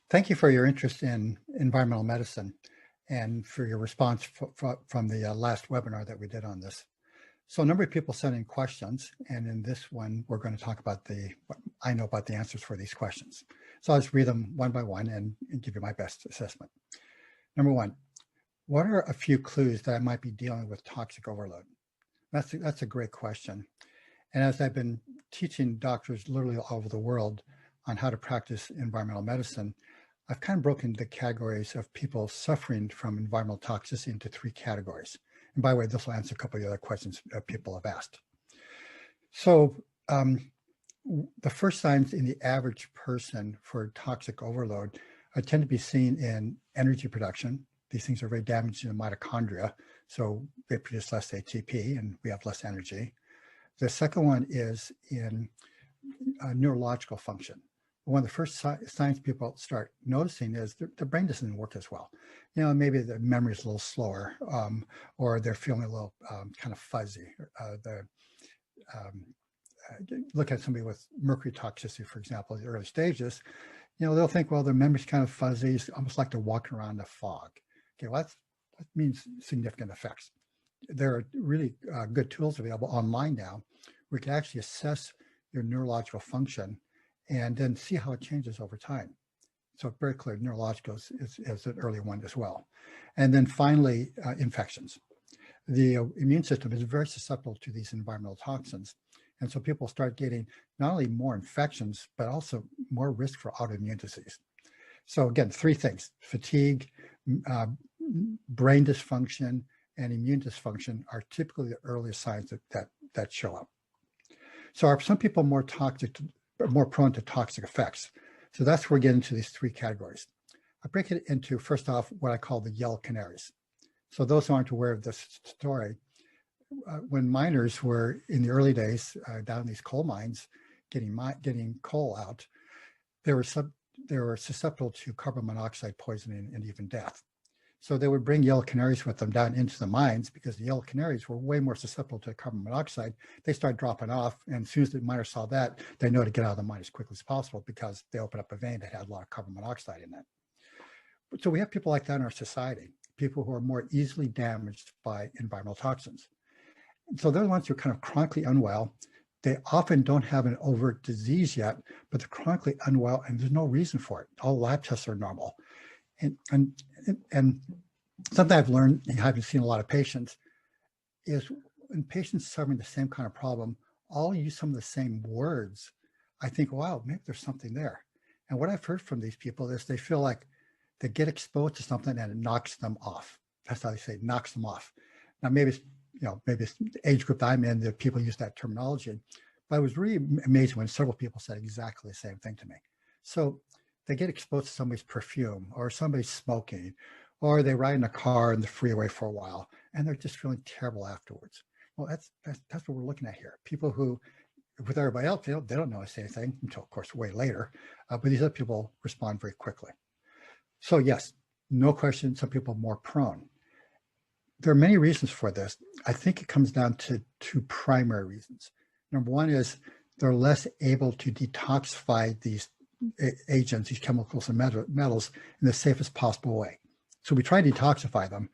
Thank you for your interest in environmental medicine and for your response from the last webinar that we did on this. So a number of people sent in questions, and in this one, we're going to talk about what I know about the answers for these questions. So I'll just read them one by one and give you my best assessment. Number one, what are a few clues that I might be dealing with toxic overload? That's a great question. And as I've been teaching doctors literally all over the world on how to practice environmental medicine, I've kind of broken the categories of people suffering from environmental toxicity into three categories. And by the way, this will answer a couple of the other questions people have asked. So the first signs in the average person for toxic overload tend to be seen in energy production. These things are very damaging to the mitochondria, so they produce less ATP and we have less energy. The second one is in neurological function. One of the first signs people start noticing is the brain doesn't work as well. You know, maybe the memory is a little slower, or they're feeling a little kind of fuzzy. Look at somebody with mercury toxicity, for example, in the early stages, you know, they'll think, well, their memory's kind of fuzzy. It's almost like they're walking around in a fog. Okay, well, that means significant effects. There are really good tools available online now where you can actually assess your neurological function and then see how it changes over time. So very clear, neurological is an early one as well. And then finally, infections. The immune system is very susceptible to these environmental toxins. And so people start getting not only more infections, but also more risk for autoimmune disease. So again, three things: fatigue, brain dysfunction, and immune dysfunction are typically the earliest signs that show up. So are some people more prone to toxic effects? So that's where we get into these three categories. I break it into, first off, what I call the yellow canaries. So those who aren't aware of this story, when miners were in the early days down in these coal mines getting coal out, they were susceptible to carbon monoxide poisoning and even death. So they would bring yellow canaries with them down into the mines because the yellow canaries were way more susceptible to carbon monoxide. They started dropping off, and as soon as the miners saw that, they know to get out of the mine as quickly as possible because they opened up a vein that had a lot of carbon monoxide in it. So we have people like that in our society, people who are more easily damaged by environmental toxins. So they're the ones who are kind of chronically unwell. They often don't have an overt disease yet, but they're chronically unwell and there's no reason for it. All lab tests are normal. And something I've learned, and I've seen a lot of patients, is when patients suffering the same kind of problem, all use some of the same words, I think, wow, maybe there's something there. And what I've heard from these people is they feel like they get exposed to something and it knocks them off. That's how they say it, knocks them off. Now, maybe it's the age group that I'm in that people use that terminology, but it was really amazing when several people said exactly the same thing to me. So they get exposed to somebody's perfume or somebody's smoking, or they ride in a car in the freeway for a while and they're just feeling terrible afterwards. Well, that's what we're looking at here. People who, with everybody else, they don't notice anything until, of course, way later. But these other people respond very quickly. So yes, no question, some people are more prone. There are many reasons for this. I think it comes down to two primary reasons. Number one is they're less able to detoxify these agents, these chemicals and metals in the safest possible way. So we try to detoxify them,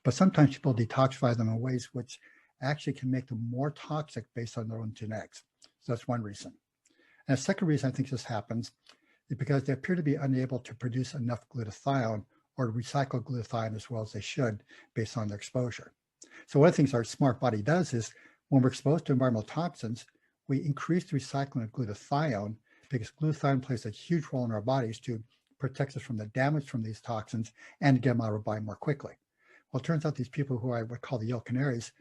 but sometimes people detoxify them in ways which actually can make them more toxic based on their own genetics. So that's one reason. And the second reason I think this happens is because they appear to be unable to produce enough glutathione or to recycle glutathione as well as they should based on their exposure. So one of the things our smart body does is when we're exposed to environmental toxins, we increase the recycling of glutathione because glutathione plays a huge role in our bodies to protect us from the damage from these toxins and get them out of our body more quickly. Well, it turns out these people who I would call the yellow canaries,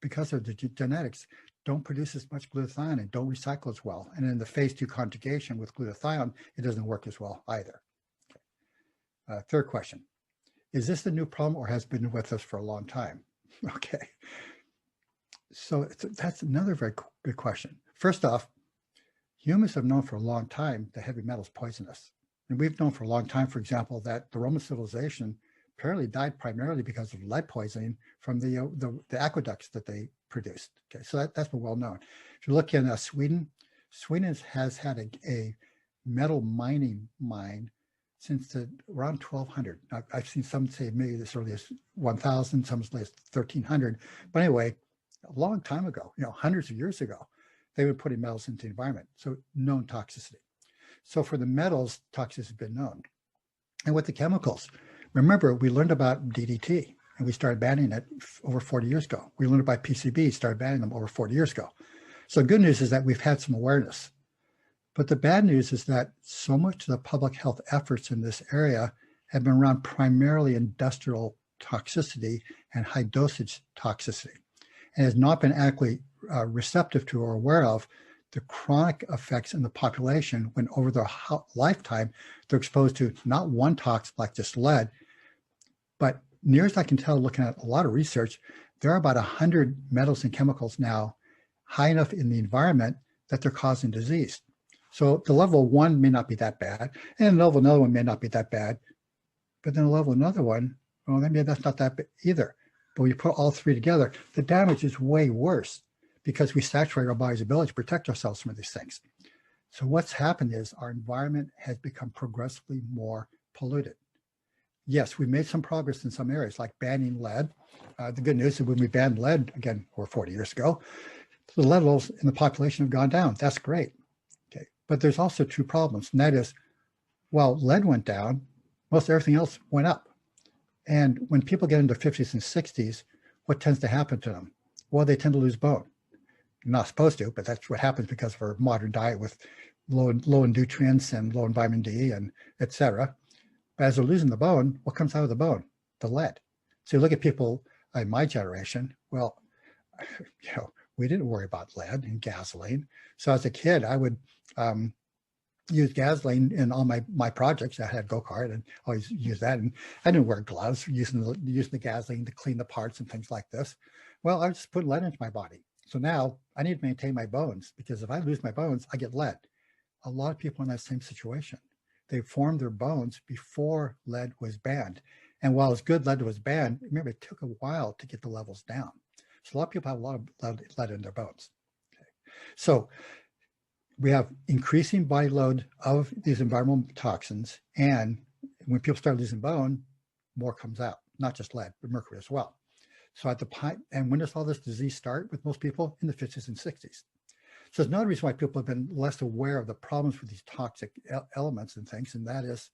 because of the genetics, don't produce as much glutathione and don't recycle as well. And in the phase 2 conjugation with glutathione, it doesn't work as well either. Okay. Third question, is this the new problem or has been with us for a long time? Okay. So that's another very good question. First off, humans have known for a long time that heavy metals poison us. And we've known for a long time, for example, that the Roman civilization apparently died primarily because of lead poisoning from the aqueducts that they produced. Okay, so that's been well known. If you look in Sweden has had a metal mining mine since around 1200. I've seen some say maybe as early as 1000, some as late as 1300. But anyway, a long time ago, hundreds of years ago, they were putting metals into the environment. So known toxicity. So for the metals, toxicity has been known. And with the chemicals, remember, we learned about DDT and we started banning it over 40 years ago. We learned about PCBs, started banning them over 40 years ago. So the good news is that we've had some awareness. But the bad news is that so much of the public health efforts in this area have been around primarily industrial toxicity and high dosage toxicity, and has not been adequately receptive to or aware of the chronic effects in the population when over their lifetime, they're exposed to not one toxin like just lead, but near as I can tell, looking at a lot of research, there are about 100 metals and chemicals now high enough in the environment that they're causing disease. So the level 1 may not be that bad, and level another one may not be that bad, but then level another one, well, maybe that's not that bad either. But when you put all three together, the damage is way worse because we saturate our body's ability to protect ourselves from these things. So what's happened is our environment has become progressively more polluted. Yes, we made some progress in some areas like banning lead. The good news is when we banned lead, again, over 40 years ago, the lead levels in the population have gone down. That's great. Okay, but there's also two problems, and that is, while lead went down, most everything else went up. And when people get into 50s and 60s, what tends to happen to them? Well, they tend to lose bone. You're not supposed to, but that's what happens because of our modern diet with low in nutrients and low in vitamin D and et cetera. But as they're losing the bone, what comes out of the bone? The lead. So you look at people in my generation, well, we didn't worry about lead and gasoline. So as a kid, I would use gasoline in all my projects. I had a go-kart and always use that. And I didn't wear gloves using the gasoline to clean the parts and things like this. Well, I just put lead into my body. So now I need to maintain my bones because if I lose my bones, I get lead. A lot of people in that same situation. They formed their bones before lead was banned. And while it's good lead was banned, remember, it took a while to get the levels down. So a lot of people have a lot of lead in their bones. Okay. So we have increasing body load of these environmental toxins. And when people start losing bone, more comes out, not just lead, but mercury as well. So at the point, and when does all this disease start with most people? In the 50s and 60s. So there's another reason why people have been less aware of the problems with these toxic elements and things, and that is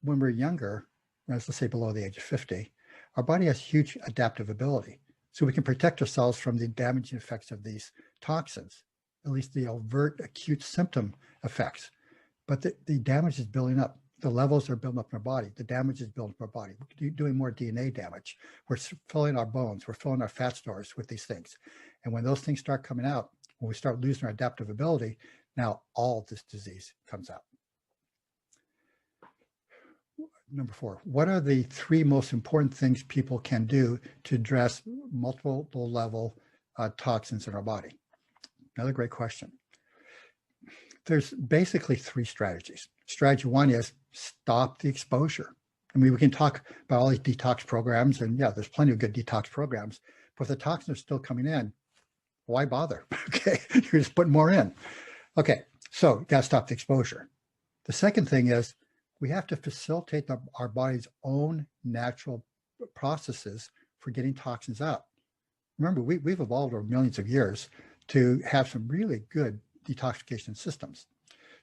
when we're younger, let's say below the age of 50, our body has huge adaptive ability. So we can protect ourselves from the damaging effects of these toxins, at least the overt acute symptom effects. But the damage is building up. The levels are building up in our body. The damage is building up in our body. We're doing more DNA damage. We're filling our bones. We're filling our fat stores with these things. And when those things start coming out, when we start losing our adaptive ability, now all of this disease comes out. Number 4, what are the 3 most important things people can do to address multiple level toxins in our body? Another great question. There's basically 3 strategies. Strategy 1 is stop the exposure. I mean, we can talk about all these detox programs, and yeah, there's plenty of good detox programs, but if the toxins are still coming in, why bother? Okay, you're just putting more in. Okay, so you gotta stop the exposure. The second thing is we have to facilitate our body's own natural processes for getting toxins out. Remember, we've evolved over millions of years to have some really good detoxification systems.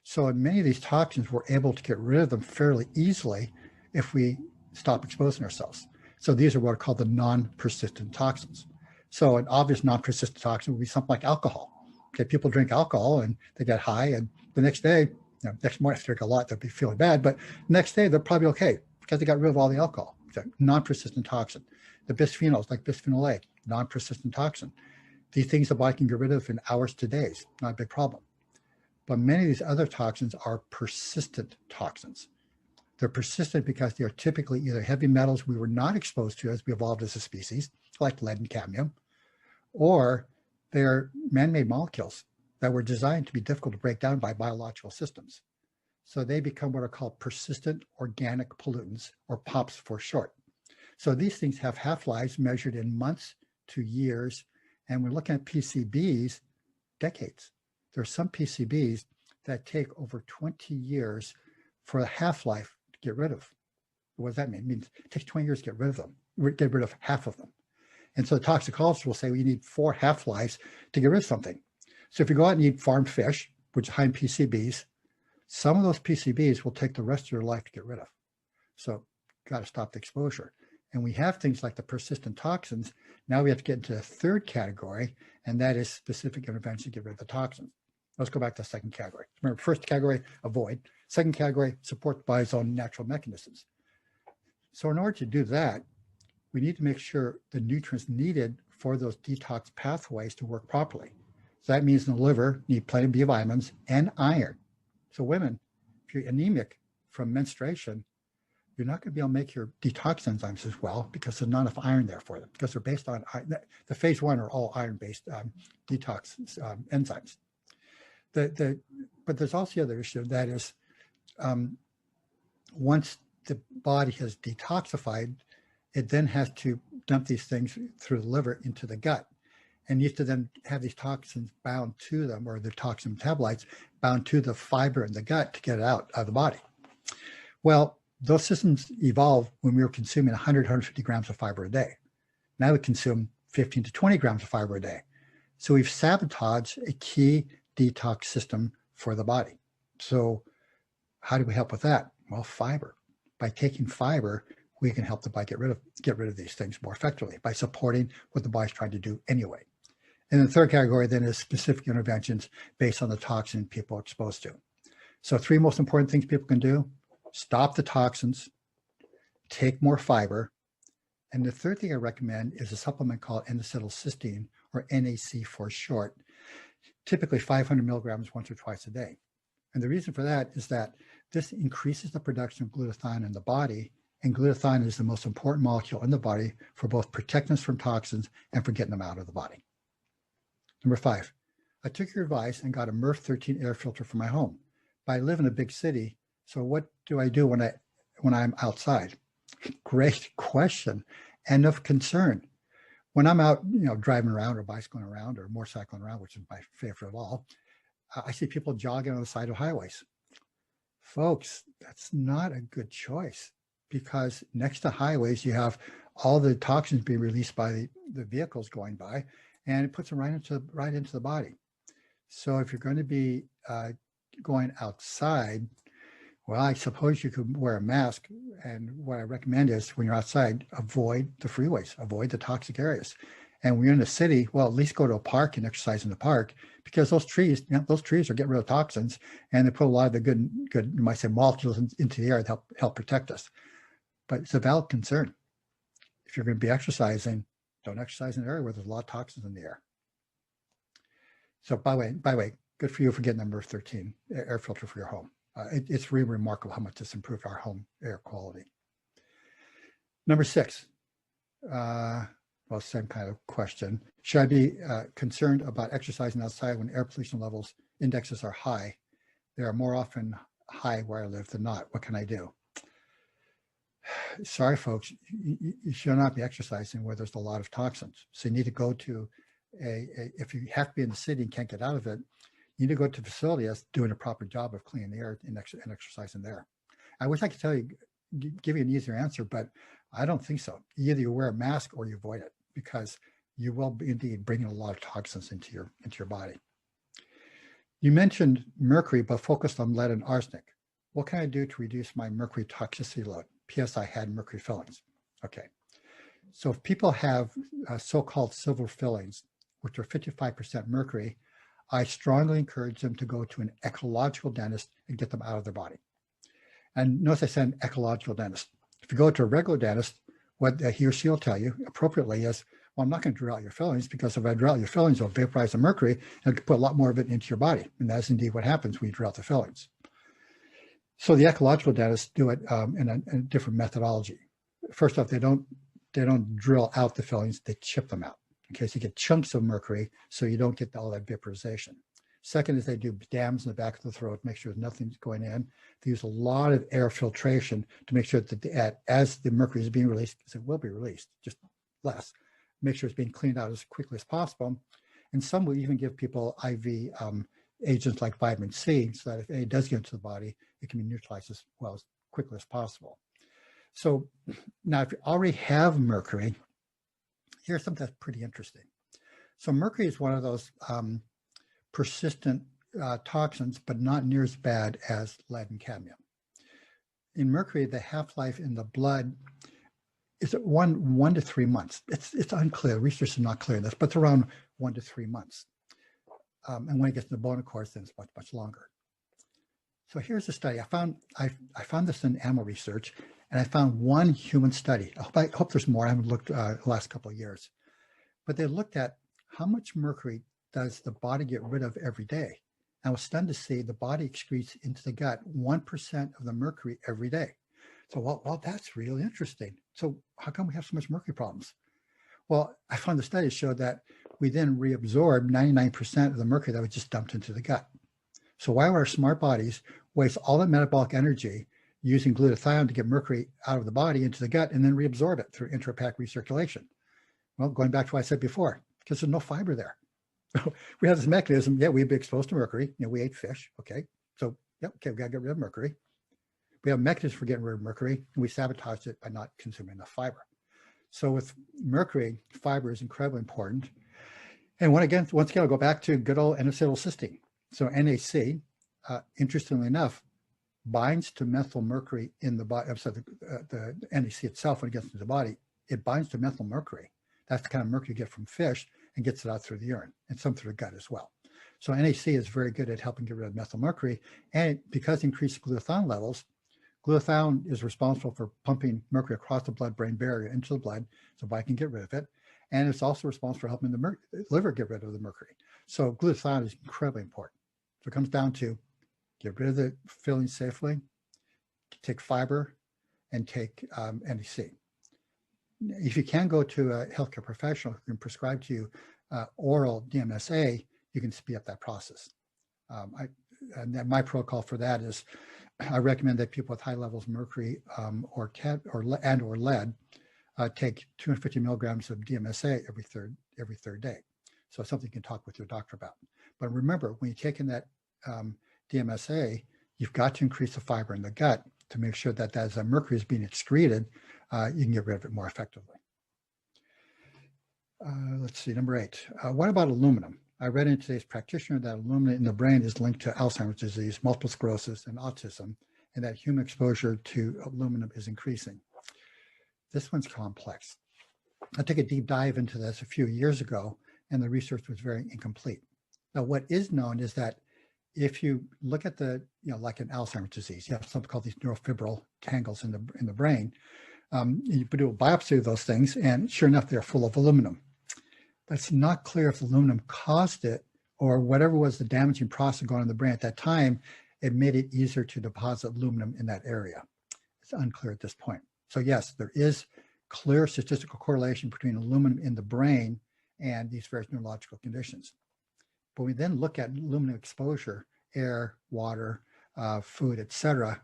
So in many of these toxins, we're able to get rid of them fairly easily if we stop exposing ourselves. So these are what are called the non-persistent toxins. So an obvious non-persistent toxin would be something like alcohol. Okay, people drink alcohol and they get high, and the next day, next morning if they drink a lot, they'll be feeling bad, but next day they're probably okay because they got rid of all the alcohol. It's a non-persistent toxin. The bisphenols, like bisphenol A, non-persistent toxin. These things the body can get rid of in hours to days, not a big problem. But many of these other toxins are persistent toxins. They're persistent because they are typically either heavy metals we were not exposed to as we evolved as a species, like lead and cadmium, or they're man-made molecules that were designed to be difficult to break down by biological systems. So they become what are called persistent organic pollutants, or POPs for short. So these things have half-lives measured in months to years, and we're looking at PCBs, decades. There are some PCBs that take over 20 years for a half-life to get rid of. What does that mean? It means it takes 20 years to get rid of them, get rid of half of them. And so the toxicologist will say, well, you need 4 half-lives to get rid of something. So if you go out and eat farmed fish, which is high in PCBs, some of those PCBs will take the rest of your life to get rid of. So got to stop the exposure. And we have things like the persistent toxins. Now we have to get into the third category, and that is specific intervention to get rid of the toxins. Let's go back to the second category. Remember, first category, avoid. Second category, support the body's own natural mechanisms. So in order to do that, we need to make sure the nutrients needed for those detox pathways to work properly. So that means in the liver, you need plenty of B vitamins and iron. So women, if you're anemic from menstruation, you're not going to be able to make your detox enzymes as well because there's not enough iron there for them, because they're based on the phase 1 are all iron-based detox enzymes. But there's also the other issue, that is once the body has detoxified, it then has to dump these things through the liver into the gut, and you have to then have these toxins bound to them, or the toxin metabolites bound to the fiber in the gut to get it out of the body. Well, those systems evolved when we were consuming 100, 150 grams of fiber a day. Now we consume 15 to 20 grams of fiber a day. So we've sabotaged a key detox system for the body. So how do we help with that? Well, fiber. By taking fiber, we can help the body get rid of these things more effectively by supporting what the body's trying to do anyway. And the third category then is specific interventions based on the toxin people are exposed to. So 3 most important things people can do: stop the toxins, take more fiber, and the third thing I recommend is a supplement called N-acetylcysteine, or NAC for short, typically 500 milligrams once or twice a day. And the reason for that is that this increases the production of glutathione in the body, and glutathione is the most important molecule in the body for both protecting us from toxins and for getting them out of the body. Number 5, I took your advice and got a MERV 13 air filter for my home. But I live in a big city, so what do I do when I'm outside? Great question and of concern. When I'm out, driving around or bicycling around or motorcycling around, which is my favorite of all, I see people jogging on the side of highways. Folks, that's not a good choice, because next to highways, you have all the toxins being released by the vehicles going by, and it puts them right into the body. So if you're going to be going outside, well, I suppose you could wear a mask. And what I recommend is, when you're outside, avoid the freeways, avoid the toxic areas. And when you're in the city, well, at least go to a park and exercise in the park, because those trees are getting rid of toxins, and they put a lot of the good, you might say, molecules into the air to help protect us. But it's a valid concern. If you're going to be exercising, don't exercise in an area where there's a lot of toxins in the air. So by the way, good for you for getting a MERV 13 air filter for your home. It's really remarkable how much it's improved our home air quality. Number 6, well, same kind of question. Should I be concerned about exercising outside when air pollution levels indexes are high? They are more often high where I live than not. What can I do? Sorry, folks, you should not be exercising where there's a lot of toxins. So you need to go to if you have to be in the city and can't get out of it, you need to go to a facility that's doing a proper job of cleaning the air and exercising there. I wish I could tell you, give you an easier answer, but I don't think so. Either you wear a mask or you avoid it, because you will be indeed bringing a lot of toxins into your body. You mentioned mercury, but focused on lead and arsenic. What can I do to reduce my mercury toxicity load? P.S. I had mercury fillings. Okay. So if people have so-called silver fillings, which are 55% mercury, I strongly encourage them to go to an ecological dentist and get them out of their body. And notice I said an ecological dentist. If you go to a regular dentist, what he or she will tell you appropriately is, well, I'm not going to drill out your fillings, because if I drill out your fillings, it'll vaporize the mercury and put a lot more of it into your body. And that's indeed what happens when you drill out the fillings. So the ecological dentists do it in a different methodology. First off, they don't drill out the fillings, they chip them out. Okay, so you get chunks of mercury, so you don't get all that vaporization. Second is they do dams in the back of the throat, make sure nothing's going in. They use a lot of air filtration to make sure that as the mercury is being released, because it will be released, just less, make sure it's being cleaned out as quickly as possible. And some will even give people IV agents like vitamin C, so that if it does get into the body, it can be neutralized as well as quickly as possible. So now, if you already have mercury, here's something that's pretty interesting. So mercury is one of those persistent toxins, but not near as bad as lead and cadmium. In mercury, the half-life in the blood is at 1 to 3 months. It's unclear. Research is not clear on this, but it's around 1 to 3 months. And when it gets to the bone, of course, then it's much, much longer. So here's a study. I found this in animal research, and I found one human study. I hope there's more. I haven't looked the last couple of years. But they looked at how much mercury does the body get rid of every day. I was stunned to see the body excretes into the gut 1% of the mercury every day. So, well, that's really interesting. So how come we have so much mercury problems? Well, I found the study showed that we then reabsorb 99% of the mercury that was just dumped into the gut. So why would our smart bodies waste all that metabolic energy using glutathione to get mercury out of the body into the gut and then reabsorb it through intrahepatic recirculation? Well, going back to what I said before, because there's no fiber there. We have this mechanism. Yeah, we've been exposed to mercury. We ate fish. Okay. So, yeah, okay, we got to get rid of mercury. We have a mechanism for getting rid of mercury, and we sabotaged it by not consuming enough fiber. So with mercury, fiber is incredibly important. And once again, I'll go back to good old N-acetylcysteine. So NAC, interestingly enough, binds to methylmercury in the body. So the NAC itself, when it gets into the body, it binds to methylmercury. That's the kind of mercury you get from fish and gets it out through the urine and some through the gut as well. So NAC is very good at helping get rid of methylmercury. And because increased glutathione levels, glutathione is responsible for pumping mercury across the blood-brain barrier into the blood so the body can get rid of it. And it's also responsible for helping the liver get rid of the mercury. So glutathione is incredibly important. So it comes down to get rid of the filling safely, take fiber, and take NAC. If you can go to a healthcare professional who can prescribe to you oral DMSA, you can speed up that process. And my protocol for that is I recommend that people with high levels of mercury or lead take 250 milligrams of DMSA every third day. So it's something you can talk with your doctor about. But remember, when you're taking that DMSA, you've got to increase the fiber in the gut to make sure that as the mercury is being excreted, you can get rid of it more effectively. Let's see, number 8. What about aluminum? I read in today's Practitioner that aluminum in the brain is linked to Alzheimer's disease, multiple sclerosis, and autism, and that human exposure to aluminum is increasing. This one's complex. I took a deep dive into this a few years ago, and the research was very incomplete. Now, what is known is that if you look at like in Alzheimer's disease, you have something called these neurofibril tangles in the brain. You do a biopsy of those things, and sure enough, they're full of aluminum. But it's not clear if aluminum caused it or whatever was the damaging process going on in the brain at that time, it made it easier to deposit aluminum in that area. It's unclear at this point. So yes, there is clear statistical correlation between aluminum in the brain and these various neurological conditions. But we then look at aluminum exposure, air, water, food, etc.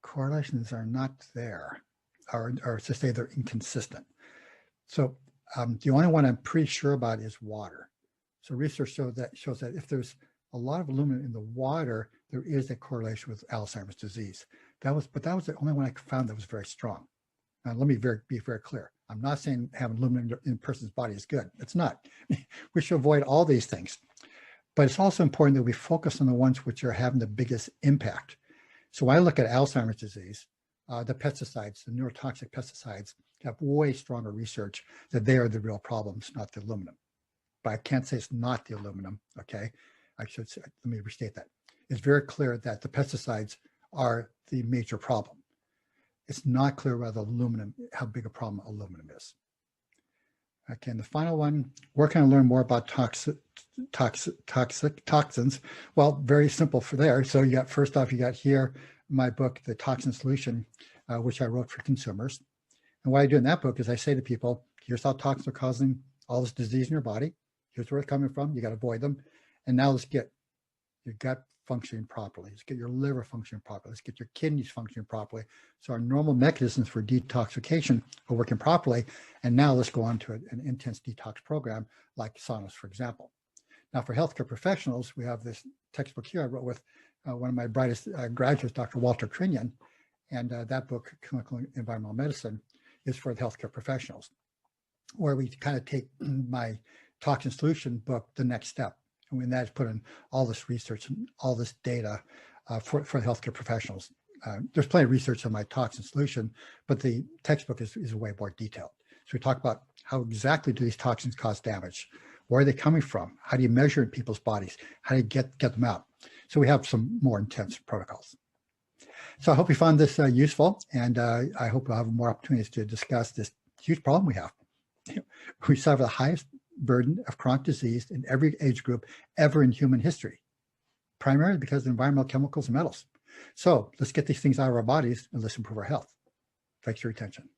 Correlations are not there, or to say they're inconsistent. So the only one I'm pretty sure about is water. So research shows that if there's a lot of aluminum in the water, there is a correlation with Alzheimer's disease. But that was the only one I found that was very strong. Now, let me be very clear. I'm not saying having aluminum in a person's body is good. It's not. We should avoid all these things. But it's also important that we focus on the ones which are having the biggest impact. So when I look at Alzheimer's disease, the pesticides, the neurotoxic pesticides, have way stronger research that they are the real problems, not the aluminum. But I can't say it's not the aluminum, okay? I should say, let me restate that. It's very clear that the pesticides are the major problem. It's not clear whether aluminum, how big a problem aluminum is. Okay, and the final one, where can I learn more about toxins? Well, very simple for there. So first off, you got here my book, The Toxin Solution, which I wrote for consumers. And what I do in that book is I say to people, here's how toxins are causing all this disease in your body. Here's where it's coming from. You got to avoid them. And now let's get your gut functioning properly. Let's get your liver functioning properly. Let's get your kidneys functioning properly. So our normal mechanisms for detoxification are working properly. And now let's go on to an intense detox program like saunas, for example. Now for healthcare professionals, we have this textbook here I wrote with one of my brightest graduates, Dr. Walter Crinion, and that book, Clinical Environmental Medicine, is for the healthcare professionals, where we kind of take my toxin solution book the next step. And when that's put in all this research and all this data for the healthcare professionals. There's plenty of research on my toxin solution, but the textbook is way more detailed. So we talk about how exactly do these toxins cause damage? Where are they coming from? How do you measure in people's bodies? How do you get them out? So we have some more intense protocols. So I hope you found this useful, and I hope we'll have more opportunities to discuss this huge problem we have. We suffer the highest burden of chronic disease in every age group ever in human history, primarily because of environmental chemicals and metals. So let's get these things out of our bodies and let's improve our health. Thanks for your attention.